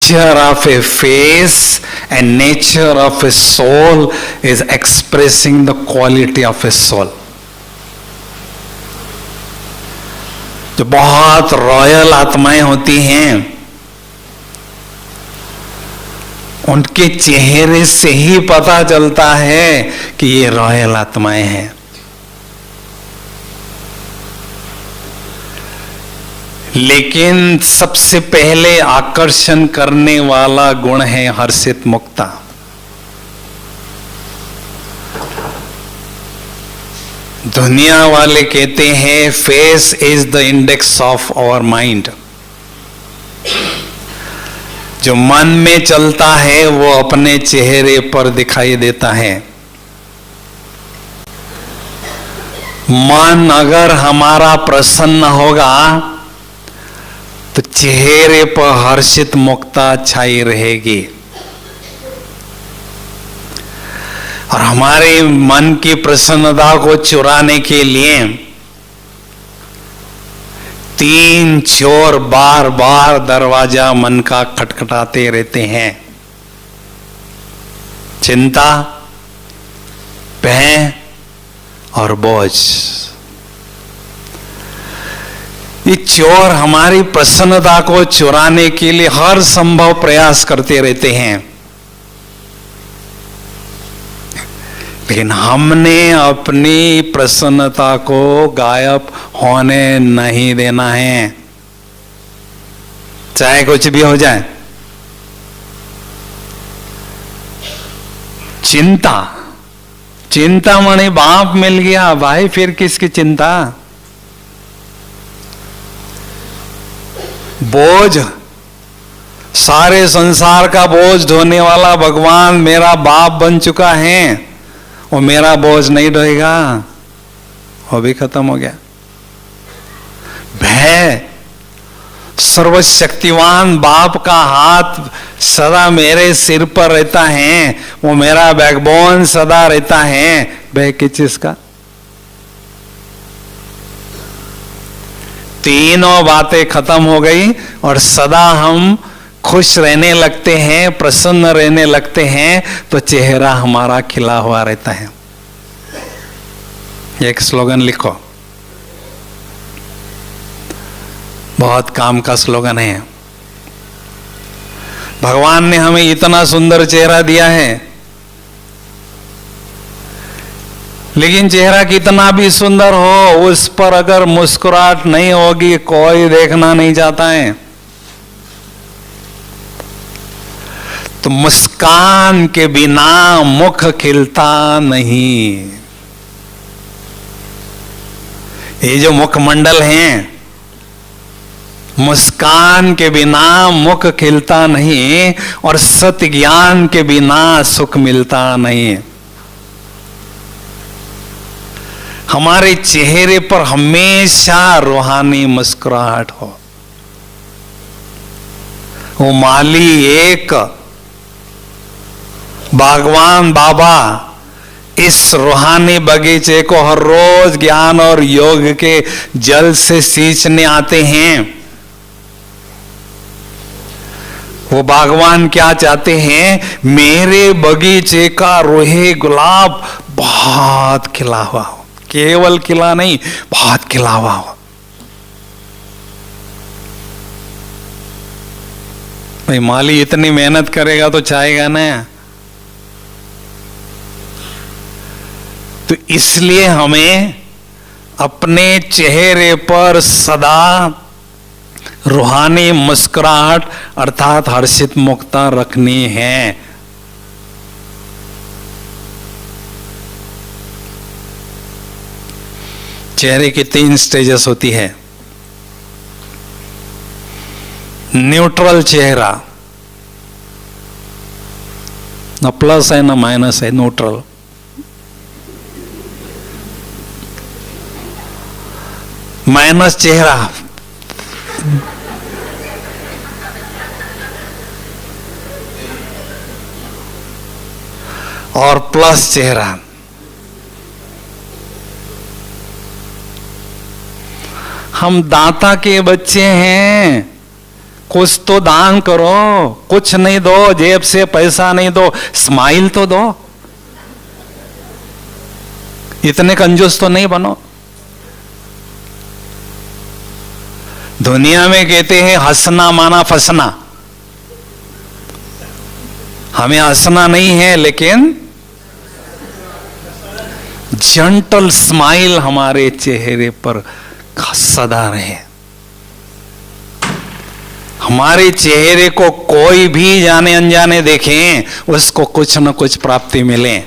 nature of a face and nature of a soul is expressing the quality of a soul. जो बहुत royal आत्माएं होती हैं, उनके चेहरे से ही पता चलता है कि ये रॉयल आत्माएं हैं। लेकिन सबसे पहले आकर्षण करने वाला गुण है हर्षित मुक्ता। दुनिया वाले कहते हैं face is the index of our mind. जो मन में चलता है वो अपने चेहरे पर दिखाई देता है। मन अगर हमारा प्रसन्न होगा तो चेहरे पर हर्षित मुक्ता छाई रहेगी। और हमारे मन की प्रसन्नता को चुराने के लिए 3 चोर बार बार दरवाजा मन का खटखटाते रहते हैं। चिंता, भय और बोझ। ये चोर हमारी प्रसन्नता को चुराने के लिए हर संभव प्रयास करते रहते हैं। लेकिन हमने अपनी प्रसन्नता को गायब होने नहीं देना है, चाहे कुछ भी हो जाए। चिंता, चिंता माने बाप मिल गया भाई, फिर किसकी चिंता। बोझ, सारे संसार का बोझ ढोने वाला भगवान मेरा बाप बन चुका है, वो मेरा बोझ नहीं ढोएगा, वो भी खत्म हो गया। भय, सर्वशक्तिवान बाप का हाथ सदा मेरे सिर पर रहता है, वो मेरा बैकबोन सदा रहता है। भय किस चीज का? तीनों बातें खत्म हो गई और सदा हम खुश रहने लगते हैं, प्रसन्न रहने लगते हैं, तो चेहरा हमारा खिला हुआ रहता है। एक स्लोगन लिखो, बहुत काम का स्लोगन है। भगवान ने हमें इतना सुंदर चेहरा दिया है, लेकिन चेहरा कितना भी सुंदर हो, उस पर अगर मुस्कुराहट नहीं होगी कोई देखना नहीं चाहता है। तो मुस्कान के बिना मुख खिलता नहीं। ये जो मुखमंडल हैं, मुस्कान के बिना मुख खिलता नहीं और सत्य ज्ञान के बिना सुख मिलता नहीं। हमारे चेहरे पर हमेशा रूहानी मुस्कुराहट हो। वो माली एक भगवान बाबा इस रूहानी बगीचे को हर रोज ज्ञान और योग के जल से सींचने आते हैं। वो भगवान क्या चाहते हैं? मेरे बगीचे का रूहे गुलाब बहुत खिला हुआ हो, केवल खिला नहीं, बहुत खिला हुआ हो। भाई माली इतनी मेहनत करेगा तो चाहेगा ना। तो इसलिए हमें अपने चेहरे पर सदा रूहानी मुस्कुराहट अर्थात हर्षित मुक्ता रखनी है। चेहरे की 3 स्टेजेस होती है। न्यूट्रल चेहरा, ना प्लस है ना माइनस है, न्यूट्रल। माइनस चेहरा, और प्लस चेहरा। हम दाता के बच्चे हैं, कुछ तो दान करो, कुछ नहीं दो, जेब से पैसा नहीं दो, स्माइल तो दो। इतने कंजूस तो नहीं बनो। दुनिया में कहते हैं हंसना माना फंसना। हमें हंसना नहीं है, लेकिन जेंटल स्माइल हमारे चेहरे पर सदा रहे। हमारे चेहरे को कोई भी जाने अनजाने देखें, उसको कुछ न कुछ प्राप्ति मिले।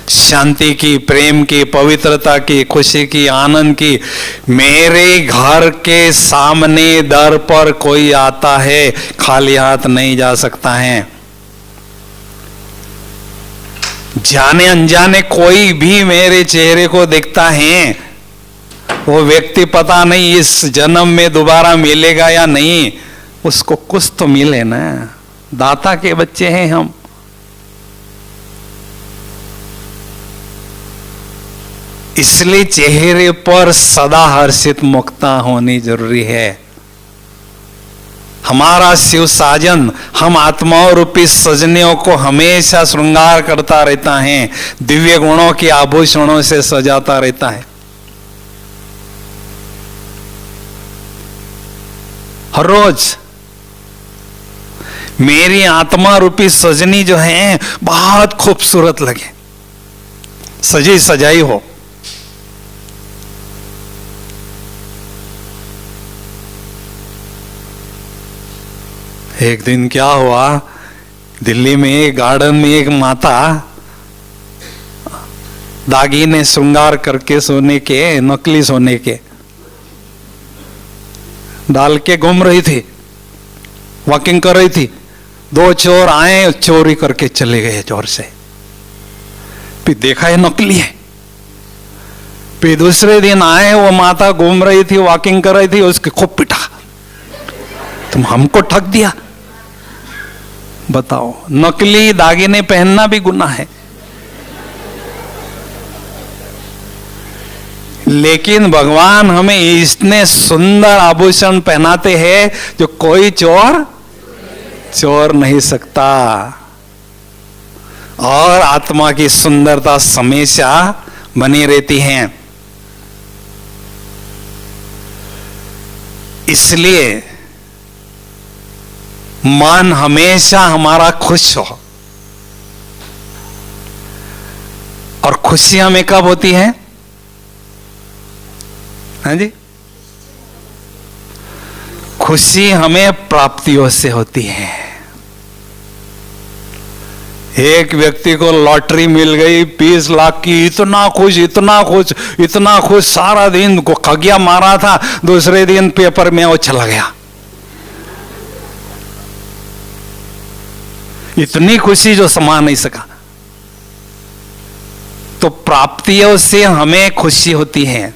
शांति की, प्रेम की, पवित्रता की, खुशी की, आनंद की। मेरे घर के सामने दर पर कोई आता है, खाली हाथ नहीं जा सकता है। जाने अनजाने कोई भी मेरे चेहरे को देखता है, वो व्यक्ति पता नहीं इस जन्म में दोबारा मिलेगा या नहीं, उसको कुछ तो मिले ना। दाता के बच्चे हैं हम। इसलिए चेहरे पर सदा हर्षित मुक्ता होनी जरूरी है। हमारा शिव साजन हम आत्माओं रूपी सजनियों को हमेशा श्रृंगार करता रहता है, दिव्य गुणों के आभूषणों से सजाता रहता है। हर रोज मेरी आत्मा रूपी सजनी जो है बहुत खूबसूरत लगे, सजी सजाई हो। एक दिन क्या हुआ, दिल्ली में एक गार्डन में एक माता दागीने श्रृंगार करके सोने के, नकली सोने के डाल के घूम रही थी, वॉकिंग कर रही थी। दो चोर आए, चोरी करके चले गए जोर से। फिर देखा है नकली है। फिर दूसरे दिन आए, वो माता घूम रही थी, वॉकिंग कर रही थी, उसके खूब पिटा, तुम हमको ठग दिया। बताओ, नकली दागिने पहनना भी गुनाह है। लेकिन भगवान हमें इतने सुंदर आभूषण पहनाते हैं जो कोई चोर नहीं सकता। और आत्मा की सुंदरता हमेशा बनी रहती है। इसलिए मन हमेशा हमारा खुश हो। और खुशी हमें कब होती है? हाँ जी, खुशी हमें प्राप्तियों से होती है। एक व्यक्ति को लॉटरी मिल गई 20 लाख की, इतना खुश, इतना खुश, इतना खुश, सारा दिन को खगिया मारा था। दूसरे दिन पेपर में वो चला गया। इतनी खुशी जो समा नहीं सका। तो प्राप्तियों से हमें खुशी होती है।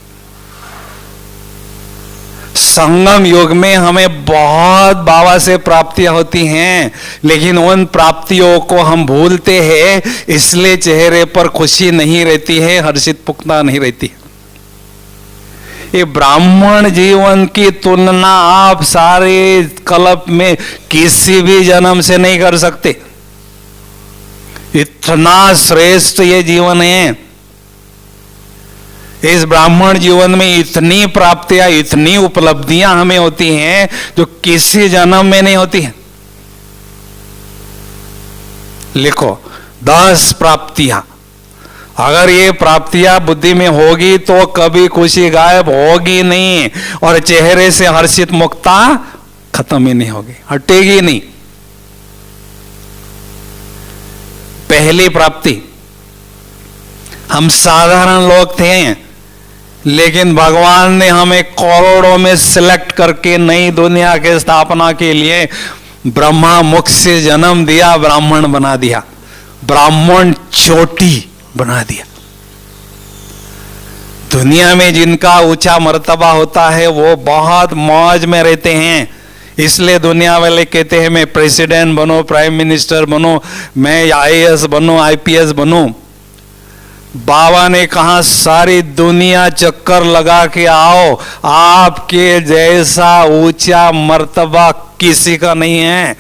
संगम युग में हमें बहुत बाबा से प्राप्तियां होती हैं, लेकिन उन प्राप्तियों को हम भूलते हैं, इसलिए चेहरे पर खुशी नहीं रहती है, हर्षित पुख्ता नहीं रहती। ये ब्राह्मण जीवन की तुलना आप सारे कल्प में किसी भी जन्म से नहीं कर सकते। इतना श्रेष्ठ ये जीवन है। इस ब्राह्मण जीवन में इतनी प्राप्तियां, इतनी उपलब्धियां हमें होती हैं जो किसी जन्म में नहीं होती हैं। लिखो 10 प्राप्तियां। अगर ये प्राप्तियां बुद्धि में होगी तो कभी खुशी गायब होगी नहीं, और चेहरे से हर्षित मुक्ता खत्म ही नहीं होगी, हटेगी नहीं। पहली प्राप्ति, हम साधारण लोग थे, लेकिन भगवान ने हमें करोड़ों में सिलेक्ट करके नई दुनिया के स्थापना के लिए ब्रह्मा मुख से जन्म दिया, ब्राह्मण बना दिया, ब्राह्मण चोटी बना दिया। दुनिया में जिनका ऊंचा मर्तबा होता है वो बहुत मौज में रहते हैं। इसलिए दुनिया वाले कहते हैं मैं प्रेसिडेंट बनो, प्राइम मिनिस्टर बनो, मैं IAS बनो, IPS बनो। बाबा ने कहा सारी दुनिया चक्कर लगा के आओ, आपके जैसा ऊंचा मर्तबा किसी का नहीं है।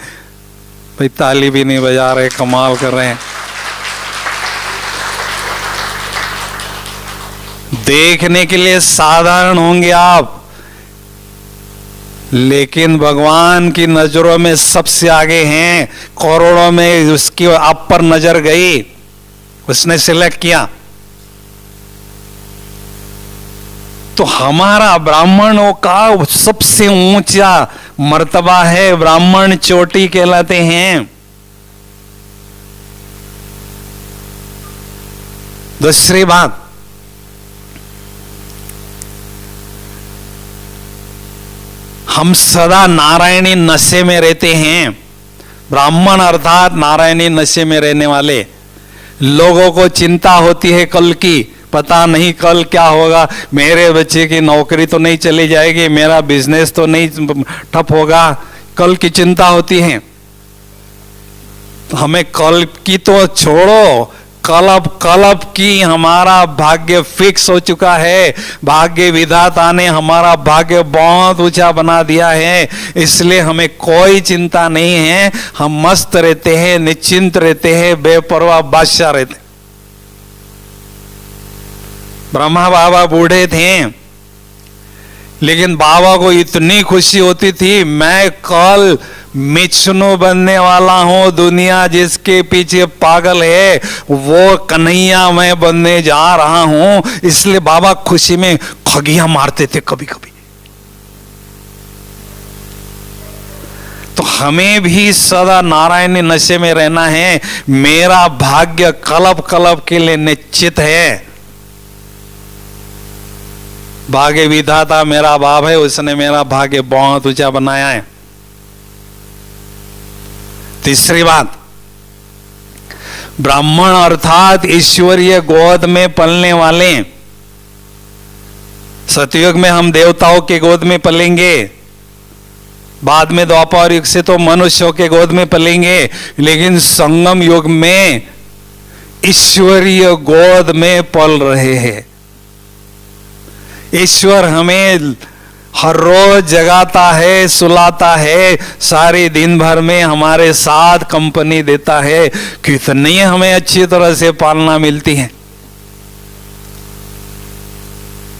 भाई ताली भी नहीं बजा रहे, कमाल कर रहे हैं। देखने के लिए साधारण होंगे आप, लेकिन भगवान की नजरों में सबसे आगे हैं। करोड़ों में उसकी आप पर नजर गई, उसने सिलेक्ट किया। तो हमारा ब्राह्मणों का सबसे ऊंचा मर्तबा है, ब्राह्मण चोटी कहलाते हैं। दूसरी बात, हम सदा नारायणी नशे में रहते हैं। ब्राह्मण अर्थात नारायणी नशे में रहने वाले लोगों को चिंता होती है कल की, पता नहीं कल क्या होगा, मेरे बच्चे की नौकरी तो नहीं चली जाएगी, मेरा बिजनेस तो नहीं ठप होगा, कल की चिंता होती है। हमें कल की तो छोड़ो, कलब की हमारा भाग्य फिक्स हो चुका है। भाग्य विधाता ने हमारा भाग्य बहुत ऊंचा बना दिया है, इसलिए हमें कोई चिंता नहीं है। हम मस्त रहते हैं, निश्चिंत रहते हैं, बेपरवाह बादशाह रहते हैं। ब्रह्मा बाबा बूढ़े थे, लेकिन बाबा को इतनी खुशी होती थी, मैं कल विष्णु बनने वाला हूं। दुनिया जिसके पीछे पागल है वो कन्हैया मैं बनने जा रहा हूं। इसलिए बाबा खुशी में खगिया मारते थे कभी कभी। तो हमें भी सदा नारायणी नशे में रहना है। मेरा भाग्य कलब के लिए निश्चित है। भाग्य विधाता मेरा बाप है, उसने मेरा भाग्य बहुत ऊंचा बनाया है। तीसरी बात, ब्राह्मण अर्थात ईश्वरीय गोद में पलने वाले। सतयुग में हम देवताओं के गोद में पलेंगे, बाद में द्वापर युग से तो मनुष्यों के गोद में पलेंगे, लेकिन संगम युग में ईश्वरीय गोद में पल रहे हैं। ईश्वर हमें हर रोज जगाता है, सुलाता है, सारे दिन भर में हमारे साथ कंपनी देता है। कितनी हमें अच्छी तरह से पालना मिलती है।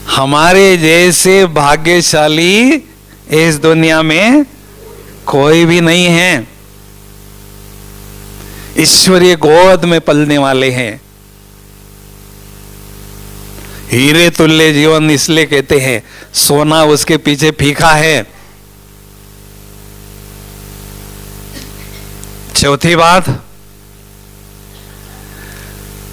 हमारे जैसे भाग्यशाली इस दुनिया में कोई भी नहीं है। ईश्वरीय गोद में पलने वाले हैं। हीरे तुल्य जीवन इसलिए कहते हैं, सोना उसके पीछे फीका है। चौथी बात,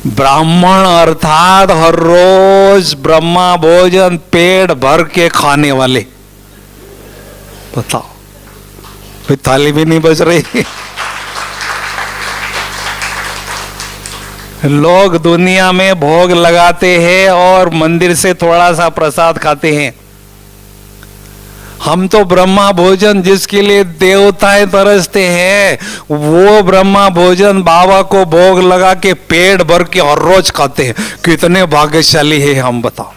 ब्राह्मण अर्थात हर रोज ब्रह्मा भोजन पेट भर के खाने वाले। बताओ, कोई थाली भी नहीं बच रही। लोग दुनिया में भोग लगाते हैं और मंदिर से थोड़ा सा प्रसाद खाते हैं। हम तो ब्रह्मा भोजन जिसके लिए देवताएं तरसते हैं, वो ब्रह्मा भोजन बाबा को भोग लगा के पेट भर के हर रोज खाते हैं। कितने भाग्यशाली है हम, बताओ।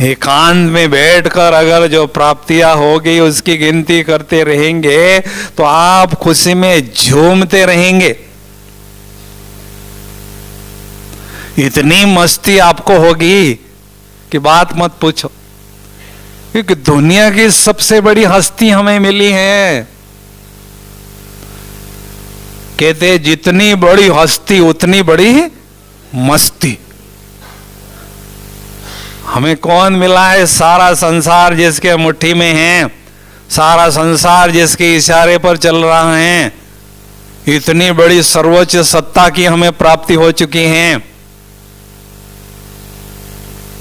एकांत में बैठकर अगर जो प्राप्तियां होगी उसकी गिनती करते रहेंगे तो आप खुशी में झूमते रहेंगे। इतनी मस्ती आपको होगी कि बात मत पूछो, क्योंकि दुनिया की सबसे बड़ी हस्ती हमें मिली है। कहते जितनी बड़ी हस्ती उतनी बड़ी मस्ती। हमें कौन मिला है? सारा संसार जिसके मुट्ठी में है, सारा संसार जिसके इशारे पर चल रहा है। इतनी बड़ी सर्वोच्च सत्ता की हमें प्राप्ति हो चुकी है।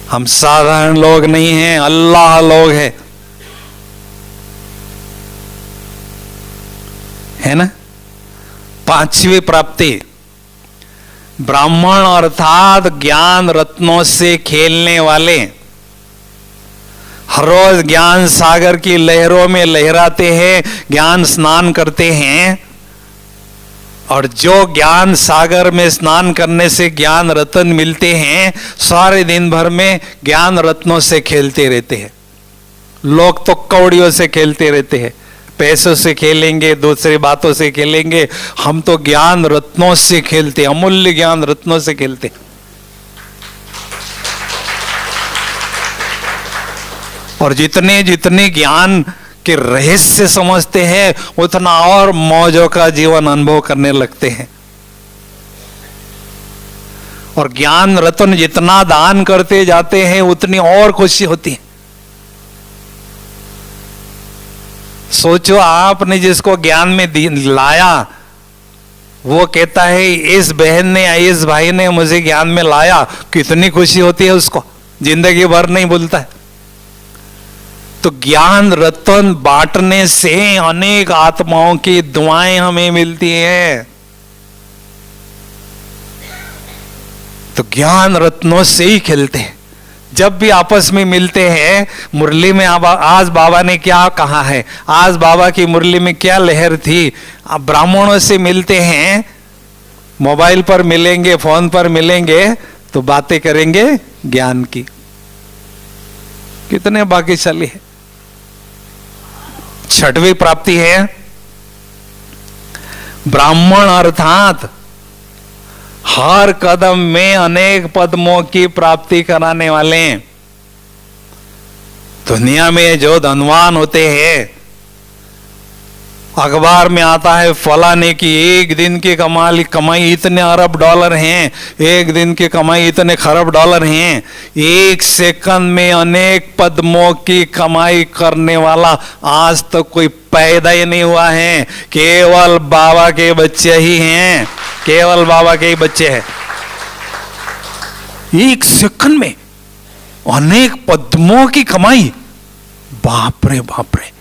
हम साधारण लोग नहीं हैं, अल्लाह लोग हैं, है ना। पांचवी प्राप्ति, ब्राह्मण अर्थात ज्ञान रत्नों से खेलने वाले। हर रोज ज्ञान सागर की लहरों में लहराते हैं, ज्ञान स्नान करते हैं। और जो ज्ञान सागर में स्नान करने से ज्ञान रत्न मिलते हैं, सारे दिन भर में ज्ञान रत्नों से खेलते रहते हैं। लोग तो कौड़ियों से खेलते रहते हैं, पैसों से खेलेंगे, दूसरी बातों से खेलेंगे, हम तो ज्ञान रत्नों से खेलते, अमूल्य ज्ञान रत्नों से खेलते। और जितने जितने ज्ञान के रहस्य समझते हैं, उतना और मौजों का जीवन अनुभव करने लगते हैं। और ज्ञान रत्न जितना दान करते जाते हैं, उतनी और खुशी होती है। सोचो, आपने जिसको ज्ञान में लाया, वो कहता है इस बहन ने, इस भाई ने मुझे ज्ञान में लाया, कितनी खुशी होती है उसको, जिंदगी भर नहीं भूलता है। तो ज्ञान रत्न बांटने से अनेक आत्माओं की दुआएं हमें मिलती हैं। तो ज्ञान रत्नों से ही खेलते हैं। जब भी आपस में मिलते हैं, मुरली में आज बाबा ने क्या कहा है, आज बाबा की मुरली में क्या लहर थी, अब ब्राह्मणों से मिलते हैं, मोबाइल पर मिलेंगे, फोन पर मिलेंगे, तो बातें करेंगे ज्ञान की। कितने भाग्यशाली है। छठवीं प्राप्ति है ब्राह्मण, अर्थात हर कदम में अनेक पद्मों की प्राप्ति कराने वाले। दुनिया में जो धनवान होते हैं, अखबार में आता है फलाने की एक दिन की कमाई इतने अरब डॉलर हैं, एक दिन की कमाई इतने खरब डॉलर हैं। एक सेकंड में अनेक पद्मों की कमाई करने वाला आज तक तो कोई पैदा ही नहीं हुआ है। केवल बाबा के बच्चे ही हैं, केवल बाबा के ही बच्चे हैं। एक सेकंड में अनेक पद्मों की कमाई, बाप रे बाप रे,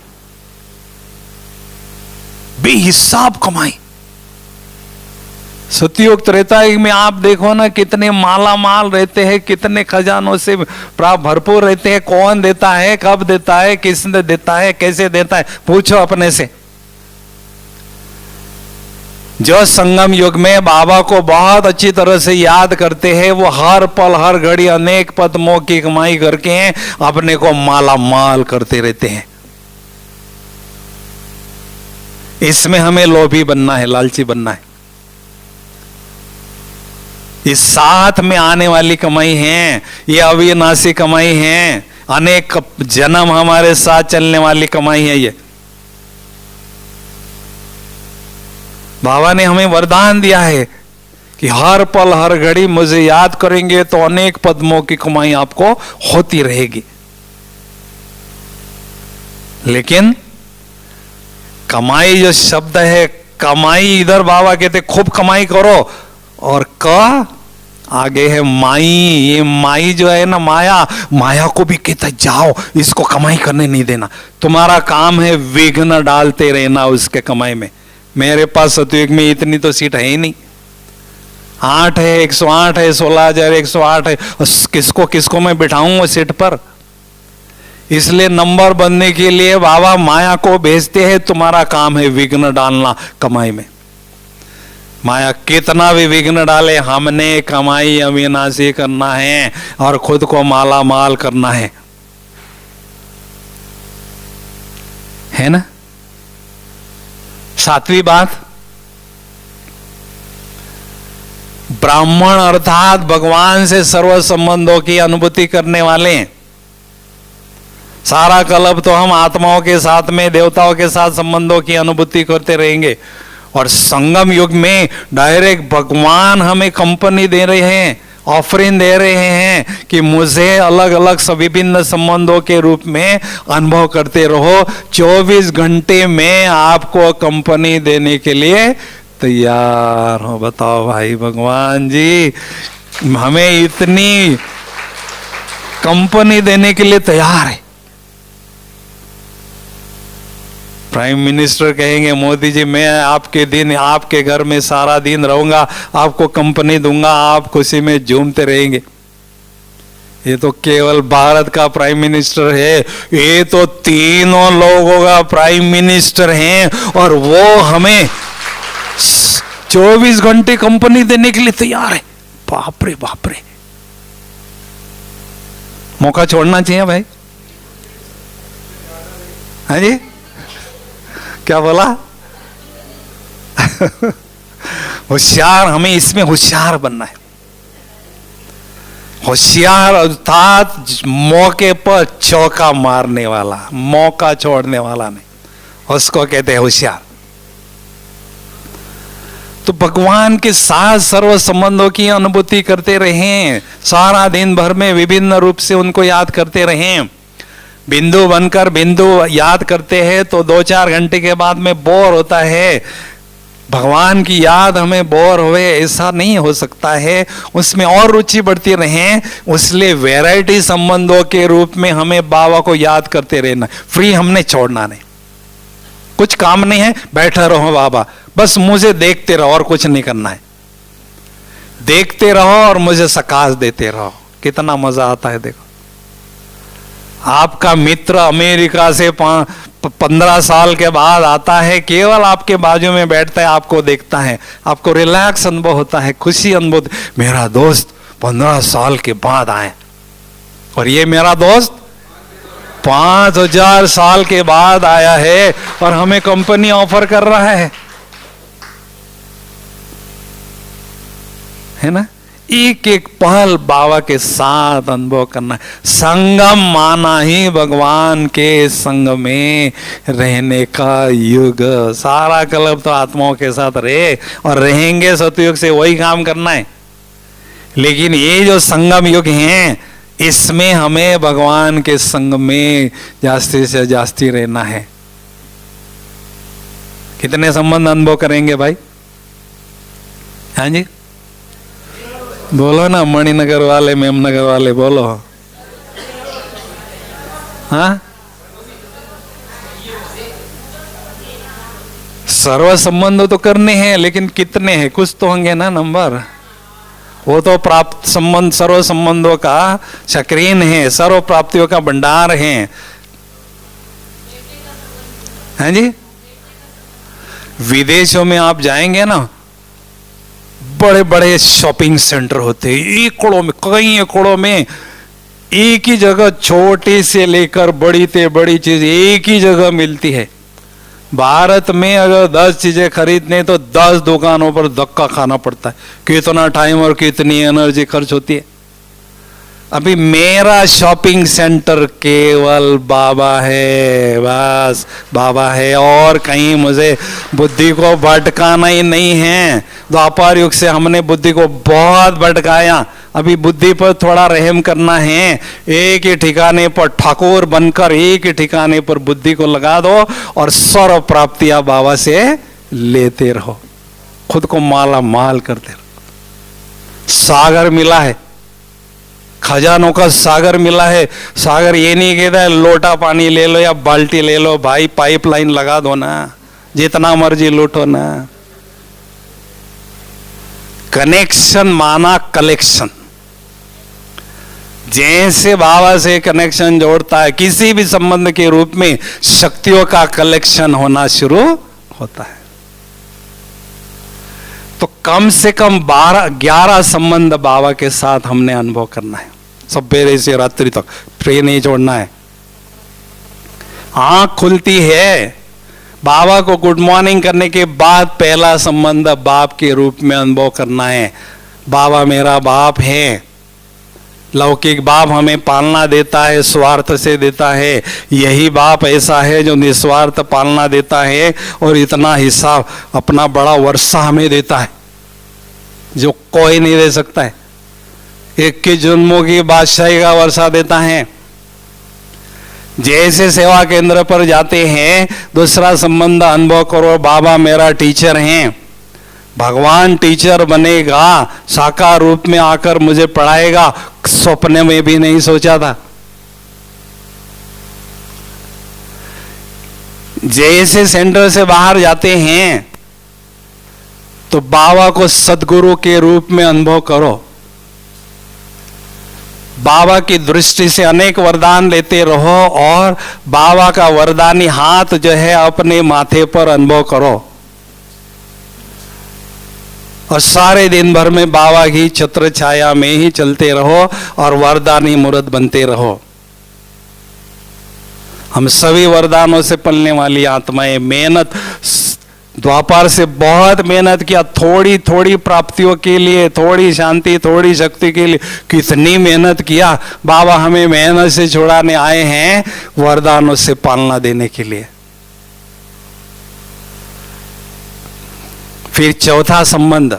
बेहिसाब कमाई। सतयुग त्रेतायुग में आप देखो ना, कितने माला माल रहते हैं, कितने खजानों से भरपूर रहते हैं। कौन देता है, कब देता है, किसने देता है, कैसे देता है, पूछो अपने से। जो संगम युग में बाबा को बहुत अच्छी तरह से याद करते हैं, वो हर पल हर घड़ी अनेक पद्मों की कमाई करके अपने को माला माल करते रहते हैं। इसमें हमें लोभी बनना है, लालची बनना है। इस साथ में आने वाली कमाई है, ये अविनाशी कमाई है, अनेक जन्म हमारे साथ चलने वाली कमाई है। ये बाबा ने हमें वरदान दिया है कि हर पल हर घड़ी मुझे याद करेंगे तो अनेक पद्मों की कमाई आपको होती रहेगी। लेकिन कमाई जो शब्द है, कमाई, इधर बाबा कहते खूब कमाई करो, और क आगे है माई। ये माई जो है ना, माया को भी कहता जाओ, इसको कमाई करने नहीं देना। तुम्हारा काम है विघ्न डालते रहना उसके कमाई में। मेरे पास सतयुग में इतनी तो सीट है ही नहीं, 8 है, 108 है, 16,108 है, किसको किसको मैं बिठाऊं वो सीट पर। इसलिए नंबर बनने के लिए बाबा माया को भेजते हैं, तुम्हारा काम है विघ्न डालना कमाई में। माया कितना भी विघ्न डाले, हमने कमाई अविनाशी करना है और खुद को माला माल करना है ना। 7वीं बात, ब्राह्मण अर्थात भगवान से सर्व संबंधों की अनुभूति करने वाले। सारा कल्प तो हम आत्माओं के साथ में, देवताओं के साथ संबंधों की अनुभूति करते रहेंगे, और संगम युग में डायरेक्ट भगवान हमें कंपनी दे रहे हैं, ऑफरिंग दे रहे हैं कि मुझे अलग अलग विभिन्न संबंधों के रूप में अनुभव करते रहो। 24 घंटे में आपको कंपनी देने के लिए तैयार हो। बताओ भाई, भगवान जी हमें इतनी कंपनी देने के लिए तैयार है। प्राइम मिनिस्टर कहेंगे मोदी जी मैं आपके दिन, आपके घर में सारा दिन रहूंगा, आपको कंपनी दूंगा, आप खुशी में झूमते रहेंगे। ये तो केवल भारत का प्राइम मिनिस्टर है, ये तो तीनों लोगों का प्राइम मिनिस्टर हैं, और वो हमें 24 घंटे कंपनी देने के लिए तैयार है। बाप रे बाप रे, मौका छोड़ना चाहिए भाई। हाँ जी, क्या बोला? होशियार, हमें इसमें होशियार बनना है। होशियार अर्थात मौके पर चौका मारने वाला, मौका छोड़ने वाला नहीं, उसको कहते हैं होशियार। तो भगवान के साथ सर्व संबंधों की अनुभूति करते रहें, सारा दिन भर में विभिन्न रूप से उनको याद करते रहें। बिंदु बनकर बिंदु याद करते हैं तो 2-4 घंटे के बाद में बोर होता है। भगवान की याद हमें बोर होए ऐसा नहीं हो सकता है, उसमें और रुचि बढ़ती रहे। इसलिए वैरायटी संबंधों के रूप में हमें बाबा को याद करते रहना, फ्री हमने छोड़ना नहीं। कुछ काम नहीं है, बैठा रहो बाबा, बस मुझे देखते रहो और कुछ नहीं करना है। देखते रहो और मुझे सकाश देते रहो, कितना मजा आता है। देखो, आपका मित्र अमेरिका से 15 साल के बाद आता है, केवल आपके बाजू में बैठता है, आपको देखता है, आपको रिलैक्स अनुभव होता है, खुशी अनुभव। मेरा दोस्त 15 साल के बाद आए, और ये मेरा दोस्त 5000 साल के बाद आया है और हमें कंपनी ऑफर कर रहा है ना। एक एक पल बाबा के साथ अनुभव करना है। संगम माना ही भगवान के संग में रहने का युग। सारा कल्प तो आत्माओं के साथ रहे और रहेंगे सतयुग से, वही काम करना है। लेकिन ये जो संगम युग हैं, इसमें हमें भगवान के संग में जास्ती से जास्ती रहना है। कितने संबंध अनुभव करेंगे भाई? हाँ जी, बोलो ना, मणिनगर वाले, मेमनगर वाले, बोलो। हाँ, सर्व संबंध तो करने हैं, लेकिन कितने हैं? कुछ तो होंगे ना नंबर। वो तो प्राप्त संबंध, सर्व संबंधों का स्क्रीन है, सर्व प्राप्तियों का भंडार है। हैं जी, विदेशों में आप जाएंगे ना, बड़े बड़े शॉपिंग सेंटर होते हैं, एकड़ों में, कई एकड़ों में एक ही जगह, छोटी से लेकर बड़ी से बड़ी चीज एक ही जगह मिलती है। भारत में अगर 10 चीजें खरीदने तो 10 दुकानों पर धक्का खाना पड़ता है। कितना टाइम और कितनी एनर्जी खर्च होती है। अभी मेरा शॉपिंग सेंटर केवल बाबा है, बस बाबा है, और कहीं मुझे बुद्धि को भटकाना ही नहीं है। द्वापर युग से हमने बुद्धि को बहुत भटकाया, अभी बुद्धि पर थोड़ा रहम करना है। एक ही ठिकाने पर ठाकुर बनकर एक ही ठिकाने पर बुद्धि को लगा दो और सर्व प्राप्तियां बाबा से लेते रहो, खुद को माला माल करते रहो। सागर मिला है, खजानों का सागर मिला है। सागर ये नहीं कहता है लोटा पानी ले लो या बाल्टी ले लो, भाई पाइपलाइन लगा दो ना, जितना मर्जी लूटो ना। कनेक्शन माना कलेक्शन। जैसे बाबा से कनेक्शन जोड़ता है, किसी भी संबंध के रूप में शक्तियों का कलेक्शन होना शुरू होता है। तो कम से कम 12-11 संबंध बाबा के साथ हमने अनुभव करना है, सवेरे से रात्रि तक, ट्रेन नहीं छोड़ना है। आंख खुलती है, बाबा को गुड मॉर्निंग करने के बाद पहला संबंध बाप के रूप में अनुभव करना है। बाबा मेरा बाप है। लौकिक बाप हमें पालना देता है, स्वार्थ से देता है। यही बाप ऐसा है जो निस्वार्थ पालना देता है और इतना हिस्सा अपना बड़ा वर्षा हमें देता है जो कोई नहीं दे सकता है। 21 जन्मों की बादशाही का वर्षा देता है। जैसे सेवा केंद्र पर जाते हैं, दूसरा संबंध अनुभव करो, बाबा मेरा टीचर हैं। भगवान टीचर बनेगा, साकार रूप में आकर मुझे पढ़ाएगा, सपने में भी नहीं सोचा था। जैसे सेंटर से बाहर जाते हैं तो बाबा को सदगुरु के रूप में अनुभव करो। बाबा की दृष्टि से अनेक वरदान लेते रहो और बाबा का वरदानी हाथ जो है अपने माथे पर अनुभव करो। और सारे दिन भर में बाबा की छत्र छाया में ही चलते रहो और वरदानी मूर्त बनते रहो। हम सभी वरदानों से पलने वाली आत्माएं, मेहनत द्वापर से बहुत मेहनत किया, थोड़ी थोड़ी प्राप्तियों के लिए, थोड़ी शांति, थोड़ी शक्ति के लिए कितनी मेहनत किया। बाबा हमें मेहनत से छुड़ाने आए हैं, वरदानों से पालना देने के लिए। फिर चौथा संबंध,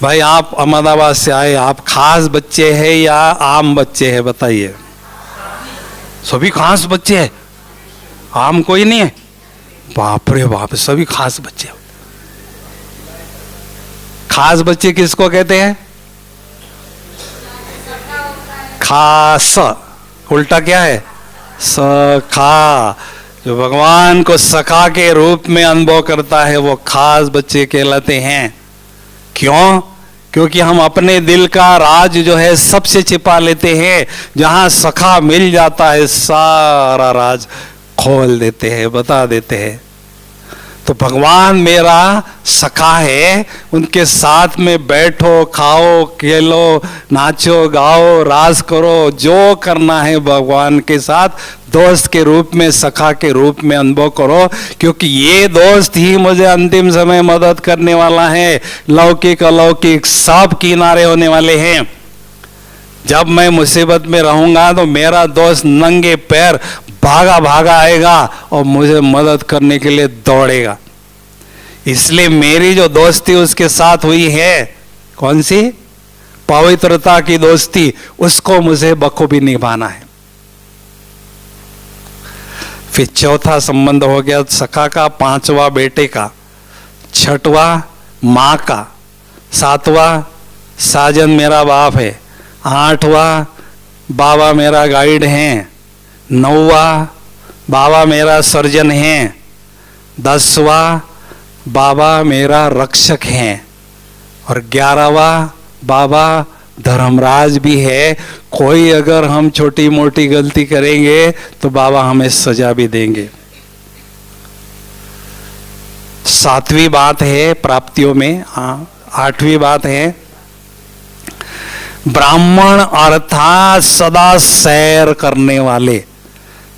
भाई आप अहमदाबाद से आए, आप खास बच्चे हैं या आम बच्चे हैं बताइए? सभी खास बच्चे हैं, आम कोई नहीं है? बाप रे बाप, सभी खास बच्चे। खास बच्चे किसको कहते हैं? खास, उल्टा क्या है? सखा। जो भगवान को सखा के रूप में अनुभव करता है वो खास बच्चे कहलाते हैं। क्यों? क्योंकि हम अपने दिल का राज जो है सबसे छिपा लेते हैं। जहां सखा मिल जाता है सारा राज खोल देते हैं, बता देते हैं। तो भगवान मेरा सखा है, उनके साथ में बैठो, खाओ, खेलो, नाचो, गाओ, राज करो, जो करना है भगवान के साथ दोस्त के रूप में, सखा के रूप में अनुभव करो। क्योंकि ये दोस्त ही मुझे अंतिम समय मदद करने वाला है। लौकिक अलौकिक सब किनारे होने वाले हैं। जब मैं मुसीबत में रहूंगा तो मेरा दोस्त नंगे पैर भागा भागा आएगा और मुझे मदद करने के लिए दौड़ेगा। इसलिए मेरी जो दोस्ती उसके साथ हुई है, कौन सी? पवित्रता की दोस्ती, उसको मुझे बखूबी निभाना है। फिर चौथा संबंध हो गया सखा का, पांचवा बेटे का, छठवा माँ का, सातवां साजन मेरा बाप है, आठवां बाबा मेरा गाइड हैं, नौवां बाबा मेरा सर्जन हैं, 10वां बाबा मेरा रक्षक हैं और 11वां बाबा धर्मराज भी है। कोई अगर हम छोटी मोटी गलती करेंगे तो बाबा हमें सजा भी देंगे। 7वीं बात है प्राप्तियों में, 8वीं बात है ब्राह्मण अर्थात सदा सैर करने वाले।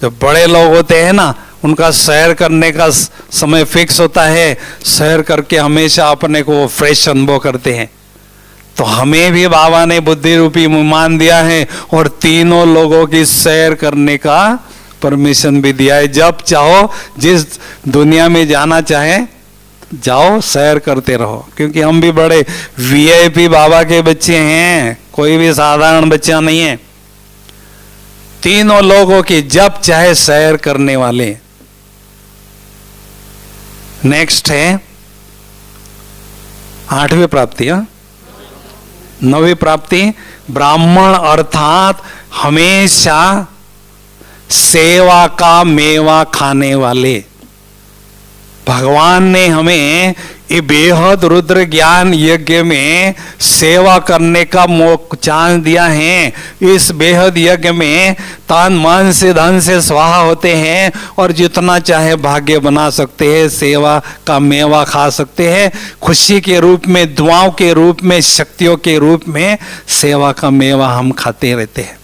जो बड़े लोग होते हैं ना, उनका सैर करने का समय फिक्स होता है, सैर करके हमेशा अपने को फ्रेश अनुभव करते हैं। तो हमें भी बाबा ने बुद्धि रूपी विमान दिया है और तीनों लोगों की सैर करने का परमिशन भी दिया है। जब चाहो, जिस दुनिया में जाना चाहे जाओ, सैर करते रहो। क्योंकि हम भी बड़े वीआईपी बाबा के बच्चे हैं, कोई भी साधारण बच्चा नहीं है। तीनों लोगों की जब चाहे सैर करने वाले। नेक्स्ट है 8वीं प्राप्ति, 9वीं प्राप्ति ब्राह्मण अर्थात हमेशा सेवा का मेवा खाने वाले। भगवान ने हमें ये बेहद रुद्र ज्ञान यज्ञ में सेवा करने का चांस दिया है। इस बेहद यज्ञ में तन मन से धन से स्वाहा होते हैं और जितना चाहे भाग्य बना सकते हैं, सेवा का मेवा खा सकते हैं। खुशी के रूप में, दुआओं के रूप में, शक्तियों के रूप में सेवा का मेवा हम खाते रहते हैं।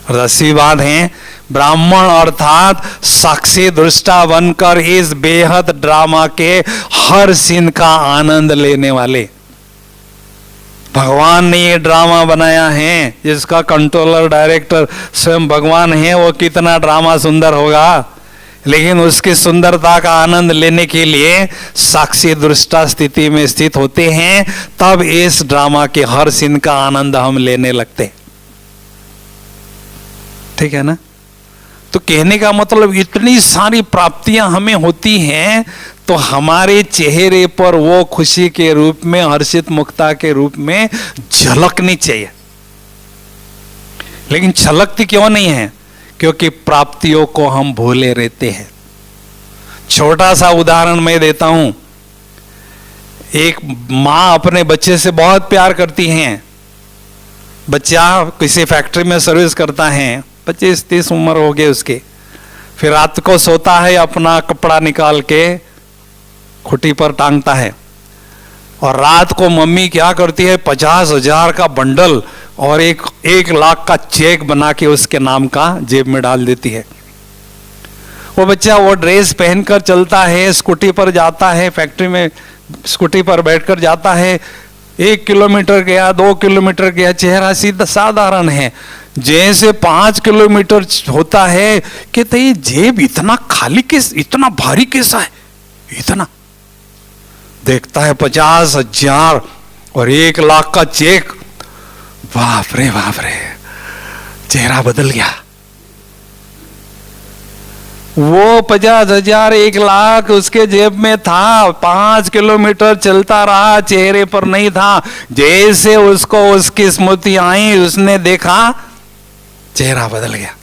और 10वीं बात है ब्राह्मण अर्थात साक्षी दृष्टा बनकर इस बेहद ड्रामा के हर सीन का आनंद लेने वाले। भगवान ने ये ड्रामा बनाया है, जिसका कंट्रोलर डायरेक्टर स्वयं भगवान है। वो कितना ड्रामा सुंदर होगा, लेकिन उसकी सुंदरता का आनंद लेने के लिए साक्षी दृष्टा स्थिति में स्थित होते हैं, तब इस ड्रामा के हर सीन का आनंद हम लेने लगते। ठीक है ना? तो कहने का मतलब इतनी सारी प्राप्तियां हमें होती हैं तो हमारे चेहरे पर वो खुशी के रूप में, हर्षित मुक्ता के रूप में झलकनी चाहिए। लेकिन झलकती क्यों नहीं है? क्योंकि प्राप्तियों को हम भूले रहते हैं। छोटा सा उदाहरण मैं देता हूं। एक माँ अपने बच्चे से बहुत प्यार करती हैं। बच्चा किसी फैक्ट्री में सर्विस करता है, 25-30 उम्र हो गए उसके। फिर रात को सोता है, अपना कपड़ा निकाल के खुटी पर टांगता है, और रात को मम्मी क्या करती है, 50,000 का बंडल और 1 लाख का चेक बना के उसके नाम का जेब में डाल देती है। वो बच्चा वो ड्रेस पहनकर चलता है, स्कूटी पर जाता है, फैक्ट्री में स्कूटी पर बैठकर जाता है, 1 किलोमीटर गया, 2 किलोमीटर गया, चेहरा सीधा साधारण है। जैसे 5 किलोमीटर होता है, कहते ये जेब इतना खाली किस, इतना भारी कैसा है, इतना देखता है 50,000 और 1 लाख का चेक, बाप रे चेहरा बदल गया। वो 50,000 1 लाख उसके जेब में था, 5 किलोमीटर चलता रहा, चेहरे पर नहीं था। जैसे उसको उसकी स्मृति आई, उसने देखा चेहरा बदल गया।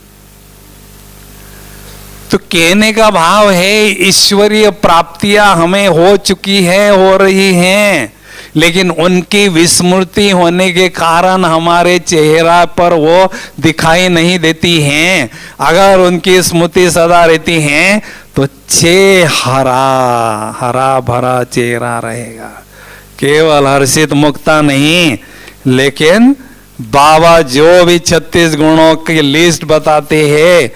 तो कहने का भाव है, ईश्वरीय प्राप्तियां हमें हो चुकी है, हो रही हैं, लेकिन उनकी विस्मृति होने के कारण हमारे चेहरा पर वो दिखाई नहीं देती हैं। अगर उनकी स्मृति सदा रहती हैं तो हरा भरा चेहरा रहेगा, केवल हर्षित मुक्ता नहीं। लेकिन बाबा जो भी 36 गुणों की लिस्ट बताते हैं,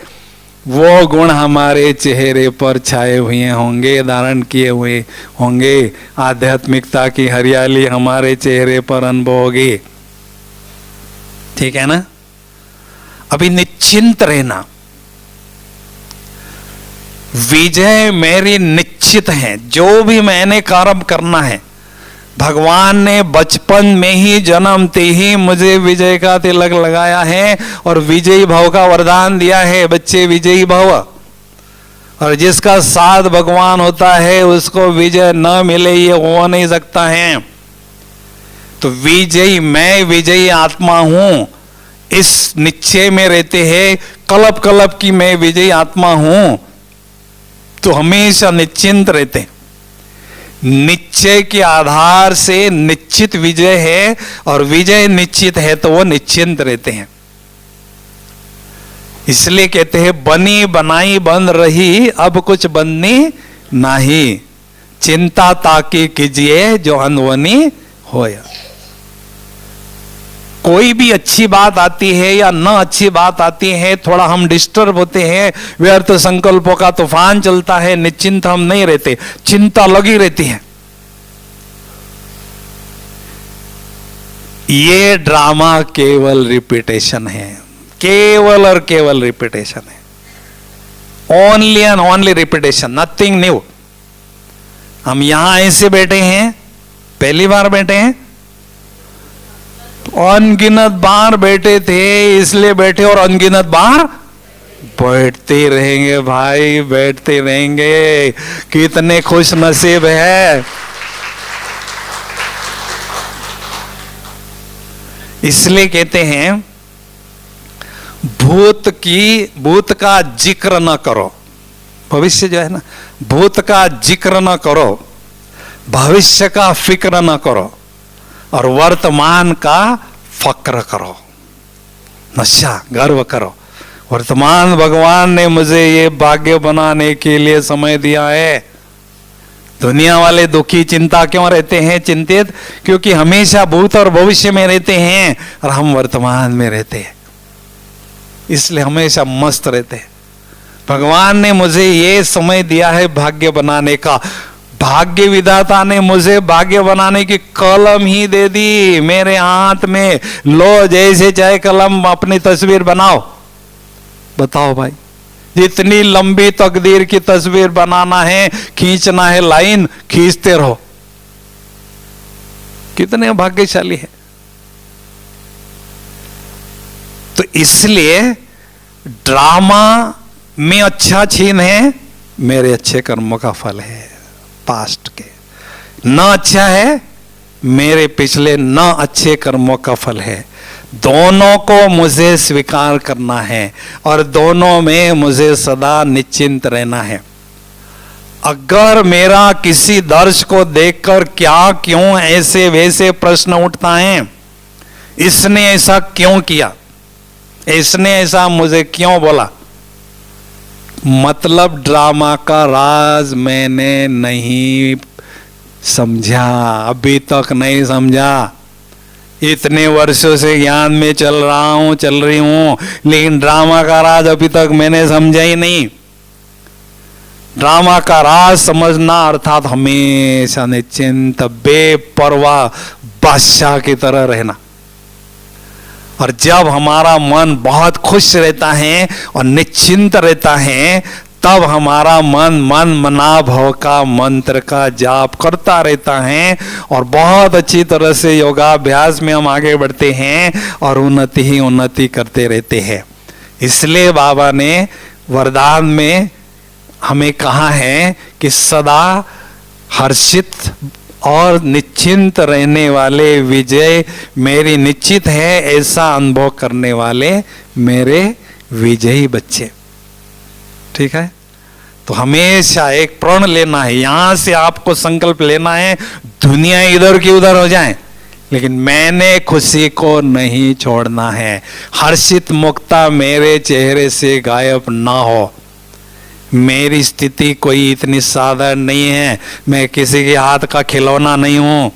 वो गुण हमारे चेहरे पर छाए हुए होंगे, धारण किए हुए होंगे। आध्यात्मिकता की हरियाली हमारे चेहरे पर अनुभव होगी। ठीक है ना? अभी निश्चिंत रहना, विजय मेरी निश्चित है। जो भी मैंने कर्म करना है, भगवान ने बचपन में ही जन्मते ही मुझे विजय का तिलक लगाया है और विजयी भव का वरदान दिया है। बच्चे विजयी भव, और जिसका साथ भगवान होता है उसको विजय न मिले ये हो नहीं सकता है। तो विजयी, मैं विजयी आत्मा हूं, इस निश्चय में रहते हैं, कल्प कल्प की मैं विजयी आत्मा हूं, तो हमेशा निश्चिंत रहते हैं। निश्चय के आधार से निश्चित विजय है, और विजय निश्चित है तो वो निश्चिंत रहते हैं। इसलिए कहते हैं, बनी बनाई बन रही, अब कुछ बननी नहीं, चिंता ताकि कीजिए जो अनबनी होया। कोई भी अच्छी बात आती है या न अच्छी बात आती है, थोड़ा हम डिस्टर्ब होते हैं, व्यर्थ संकल्पों का तूफान चलता है, निश्चिंत हम नहीं रहते, चिंता लगी रहती है। ये ड्रामा केवल रिपीटेशन है, केवल और केवल रिपीटेशन है, only and only repetition, nothing new. हम यहां ऐसे बैठे हैं, पहली बार बैठे हैं, अनगिनत बार बैठे थे इसलिए बैठे, और अनगिनत बार बैठते रहेंगे भाई, बैठते रहेंगे। कितने खुश नसीब है। इसलिए कहते हैं, भूत का जिक्र न करो, भविष्य जो है ना, भूत का जिक्र न करो, भविष्य का फिक्र न करो, और वर्तमान का फक्र करो, नशा गर्व करो। वर्तमान भगवान ने मुझे ये भाग्य बनाने के लिए समय दिया है। दुनिया वाले दुखी, चिंता क्यों रहते हैं, चिंतित? क्योंकि हमेशा भूत और भविष्य में रहते हैं और हम वर्तमान में रहते हैं, इसलिए हमेशा मस्त रहते हैं। भगवान ने मुझे ये समय दिया है भाग्य बनाने का। भाग्य विधाता ने मुझे भाग्य बनाने की कलम ही दे दी मेरे हाथ में, लो जैसे चाहे कलम अपनी तस्वीर बनाओ। बताओ भाई, जितनी लंबी तकदीर की तस्वीर बनाना है, खींचना है लाइन, खींचते रहो। कितने भाग्यशाली है। तो इसलिए ड्रामा में अच्छा छीन है, मेरे अच्छे कर्मों का फल है पास्ट के। न अच्छा है, मेरे पिछले न अच्छे कर्मों का फल है। दोनों को मुझे स्वीकार करना है और दोनों में मुझे सदा निश्चिंत रहना है। अगर मेरा किसी दर्श को देखकर क्या क्यों ऐसे वैसे प्रश्न उठता है, इसने ऐसा क्यों किया, इसने ऐसा मुझे क्यों बोला, मतलब ड्रामा का राज मैंने नहीं समझा? अभी तक नहीं समझा। इतने वर्षों से ज्ञान में चल रहा हूं, चल रही हूं, लेकिन ड्रामा का राज अभी तक मैंने समझा ही नहीं। ड्रामा का राज समझना अर्थात हमेशा निश्चिंत बेपरवाह बादशाह की तरह रहना। और जब हमारा मन बहुत खुश रहता है और निश्चिंत रहता है, तब हमारा मन मना भव का मंत्र का जाप करता रहता है और बहुत अच्छी तरह से योगाभ्यास में हम आगे बढ़ते हैं और उन्नति ही उन्नति करते रहते हैं। इसलिए बाबा ने वरदान में हमें कहा है कि सदा हर्षित और निश्चिंत रहने वाले विजय मेरी निश्चित है, ऐसा अनुभव करने वाले मेरे विजयी बच्चे। ठीक है, तो हमेशा एक प्रण लेना है, यहां से आपको संकल्प लेना है, दुनिया इधर की उधर हो जाए लेकिन मैंने खुशी को नहीं छोड़ना है। हर्षित मुक्ता मेरे चेहरे से गायब ना हो। मेरी स्थिति कोई इतनी साधारण नहीं है, मैं किसी के हाथ का खिलौना नहीं हूं।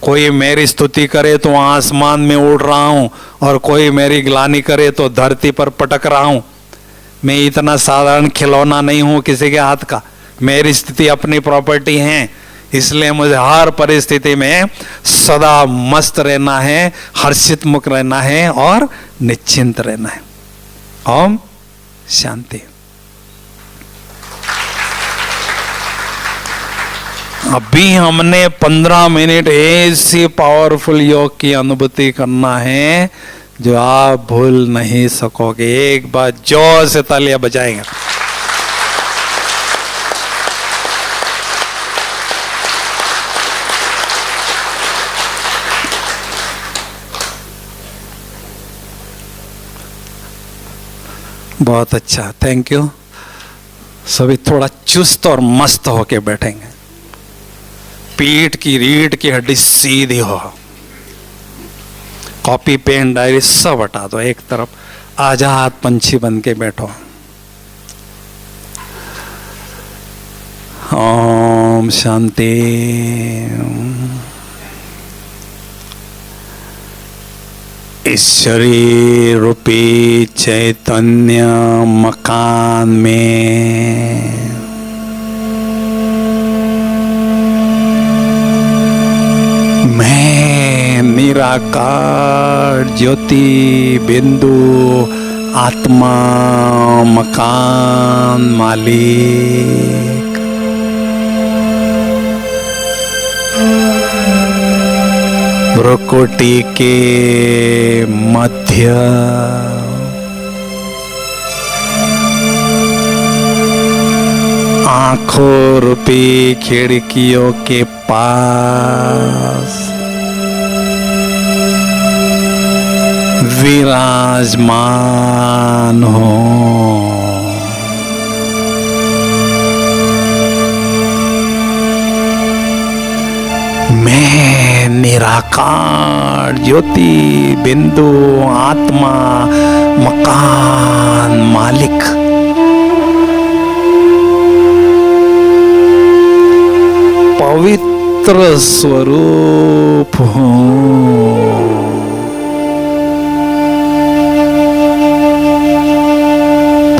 कोई मेरी स्तुति करे तो आसमान में उड़ रहा हूं और कोई मेरी ग्लानि करे तो धरती पर पटक रहा हूं। मैं इतना साधारण खिलौना नहीं हूं किसी के हाथ का। मेरी स्थिति अपनी प्रॉपर्टी है, इसलिए मुझे हर परिस्थिति में सदा मस्त रहना है, हर्षित मुख रहना है और निश्चिंत रहना है। ओम शांति। अभी हमने 15 मिनट ऐसी पावरफुल योग की अनुभूति करना है जो आप भूल नहीं सकोगे। एक बार जोर से तालियां बजाएंगे। बहुत अच्छा, थैंक यू। सभी थोड़ा चुस्त और मस्त होके बैठेंगे। पीठ की रीढ़ की हड्डी सीधी हो। कॉपी पेन डायरी सब हटा दो, एक तरफ आजाद पंछी बन के बैठो। ओम शांति। इस शरीर रूपी चैतन्य मकान में मैं निराकार ज्योति बिंदु आत्मा मकान मालिक भ्रुकुटी के मध्य आंखों रूपी खिड़कियों के पास विराजमान हो। मैं निराकार ज्योति बिंदु आत्मा मकान मालिक पवित्र स्वरूप हूँ।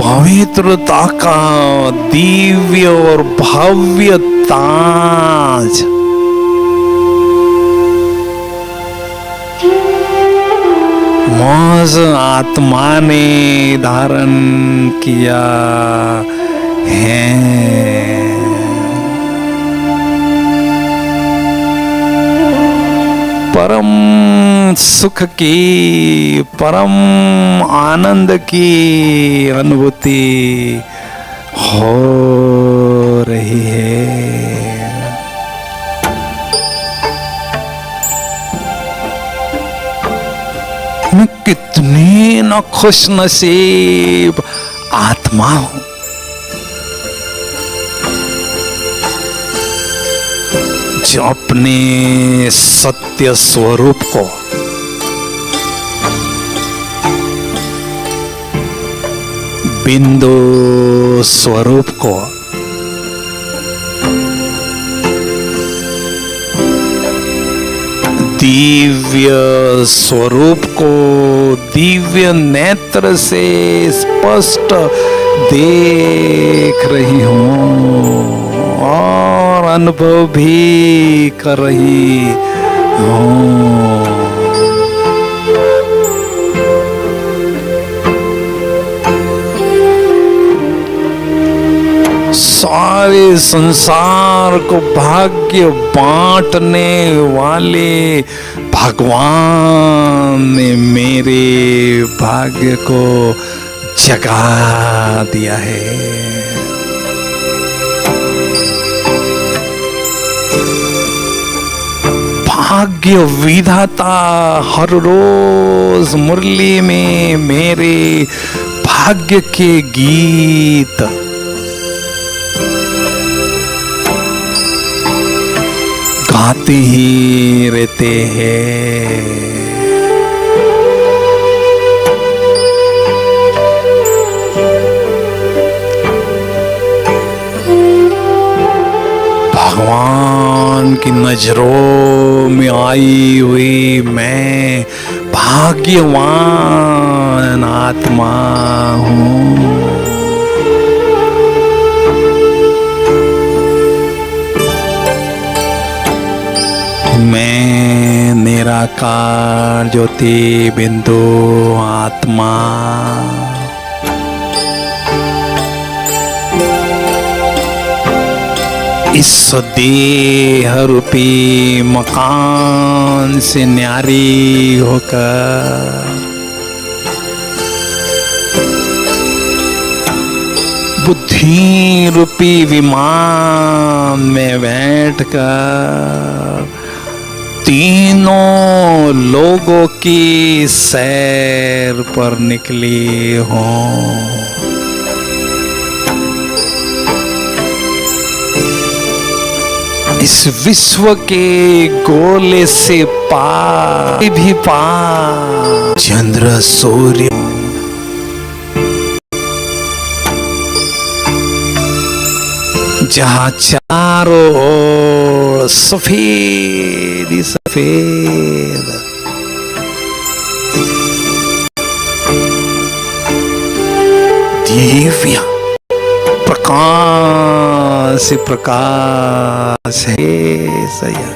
पवित्रता का दिव्य और भव्य ताज मुझ आत्मा ने धारण किया है। परम सुख की, परम आनंद की अनुभूति हो रही है। मैं कितनी न खुश नसीब आत्मा हूं जो अपने सत्य स्वरूप को बिंदु स्वरूप को दिव्य स्वरूप को दिव्य नेत्र से स्पष्ट देख रही हूँ और अनुभव भी कर रही हूँ। सारे संसार को भाग्य बांटने वाले भगवान ने मेरे भाग्य को जगा दिया है। भाग्य विधाता हर रोज मुरली में मेरे भाग्य के गीत गाते ही रहते हैं। भगवान की नजरों में आई हुई मैं भाग्यवान आत्मा हूँ। मैं निराकार ज्योति बिंदु आत्मा इस देह रूपी मकान से न्यारी होकर बुद्धि रूपी विमान में बैठकर तीनों लोगों की सैर पर निकली हूँ। इस विश्व के गोले से पार भी पार चंद्र सूर्य जहाँ चारों ओर सफेद ही सफेद दिव्य प्रकाश प्रकाश है सया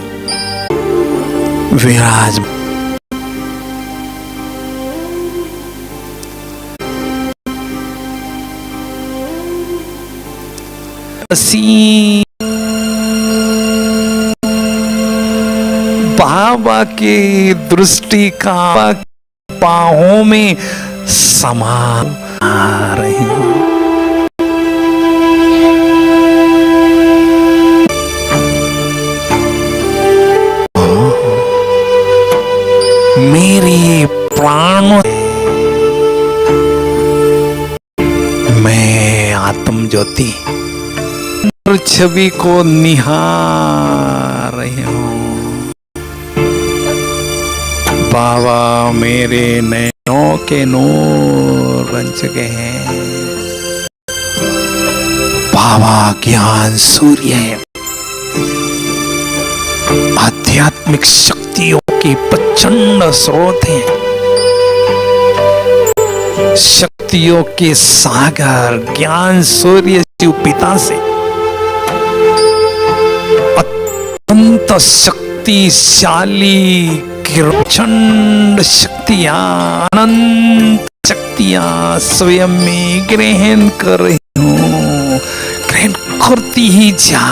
विराज बाबा की दृष्टि का पाहों में समा रही हूँ। मेरे प्राणों मैं आत्म ज्योति छवि को निहार रही हूँ। बाबा मेरे नैनों के नूर बन चुके हैं। बाबा ज्ञान सूर्य है। आध्यात्मिक शक्तियों की प्रचंड स्रोत है। शक्तियों के सागर ज्ञान सूर्य शिव पिता से अत्यंत शक्तिशाली प्रचंड शक्तियां अनंत शक्तियां स्वयं में ग्रहण कर रही हूँ। ग्रहण करती ही जा